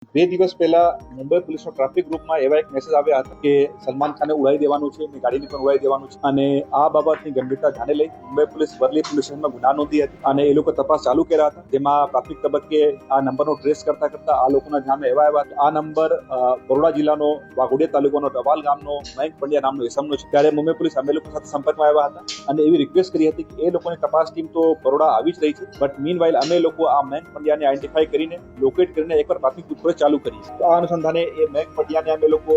બે દિવસ પહેલા મુંબઈ પોલીસનો ટ્રાફિક ગ્રુપમાં એવા એક મેસેજ આવ્યા હતા કે સલમાન ખાનને ઉડાવી દેવાનું છે, એની ગાડીને પણ ઉડાવી દેવાનું છે. અને આ બાબતની ગંભીરતા ધ્યાને લઈ મુંબઈ પોલીસ વરલી પોલીસ સ્ટેશનમાં ગુના નોંધી હતી અને એ લોકો તપાસ ચાલુ કર્યા હતા. જેમાં પ્રાથમિક તબક્કે આ નંબરનો ટ્રેસ કરતા આ લોકોના ધ્યાને એવા આવ્યા હતા આ નંબર બરોડા જિલ્લાનો વાઘોડિયા તાલુકાનો ટવાલ ગામનો મયંક પંડ્યા નામનો ઇસમનો છે. ત્યારે મુંબઈ પોલીસ અમે લોકો સાથે સંપર્કમાં આવ્યા હતા અને એવી રિક્વેસ્ટ કરી હતી કે એ લોકોની તપાસ ટીમ તો બરોડા આવી જ રહી છે, બટ મીનવાઇલ અમે લોકો આ મયંક પંડ્યાને આઈડેન્ટિફાઈ કરીને લોકેટ કરીને એકવાર પ્રાથમિક પૂછપરછ ચાલુ કરી. તો આ અનુસંધાને એ મયંક પંડ્યાને અમે લોકો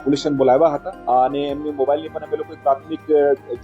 પોલીસ સ્ટેશન બોલાવ્યા હતા અને એમની મોબાઈલની પણ અમે લોકો પ્રાથમિક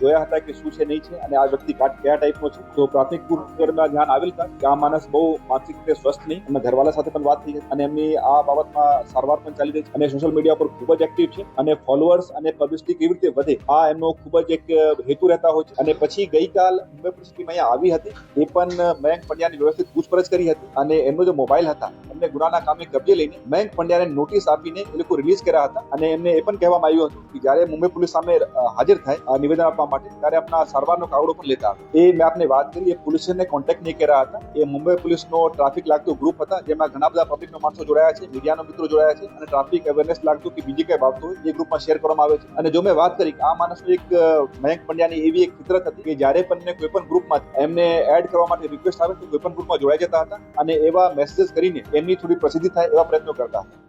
જોયા હતા કે શું છે નહીં છે અને આ વ્યક્તિ કયા ટાઈપનો છે. તો પ્રાથમિક પૂછપરછમાં ધ્યાન આવેલ હતા કે આ માણસ બહુ માનસિક રીતે સ્વસ્થ નહીં. એમના ઘરવાળા સાથે પણ વાત થઈ હતી અને એમની આ બાબતમાં સારવાર પણ ચાલી રહી છે અને સોશિયલ મીડિયા પર ખૂબ જ એક્ટિવ છે અને ફોલોઅર્સ અને પબ્લિસિટી કેવી રીતે વધે આ એમનો ખૂબ જ એક હેતુ રહેતા હોય છે. અને પછી ગઈકાલ મુંબઈ પોલીસ ટીમ અહીંયા આવી હતી, એ પણ મયંક પંડ્યાની વ્યવસ્થિત પૂછપરછ કરી હતી અને એમનો જે મોબાઈલ હતા એમને ગુનાના કામે કબજે લઈને મયંક પંડ્યાને નોટિસ આપીને એ લોકો રિલીઝ કર્યા હતા. અને એમને એ પણ કહેવામાં આવ્યું હતું કે જ્યારે મુંબઈ પોલીસ સામે હાજર થાય નિવેદન આપવા માટે ત્યારે આપણા સારવારનો કાવડો પણ લેતા હતા. એ મેં આપને વાત કરી, એ પોલીસને કોન્ટેક્ટ નહીં કર્યા હતા. એ મુંબઈ પોલીસનો ટ્રાફિક લાગતો ગ્રુપ હતા જેમાં ઘણા બધા પબ્લિકનો માણસો જોડાયા છે, મીડિયાના મિત્રો જોડાયા છે અને ટ્રાફિક અવેરનેસ લાગતું કે બીજી કઈ બાબતો હોય એ ગ્રુપમાં શેર કરવામાં આવે છે. અને જો મેં વાત કરી કે આ માણસનો એક મયંક પંડ્યાની એવી એક ફિતરત હતી કે જ્યારે પણ કોઈ પણ ગ્રુપમાં એમને એડ કરવા માટે રિક્વેસ્ટ આવે તો કોઈ પણ ગ્રુપમાં જોડાઈ જતા હતા અને એવા મેસેજ કરીને એમની થોડી પ્રસિદ્ધિ થાય એવા પ્રયત્નો કરતા હતા.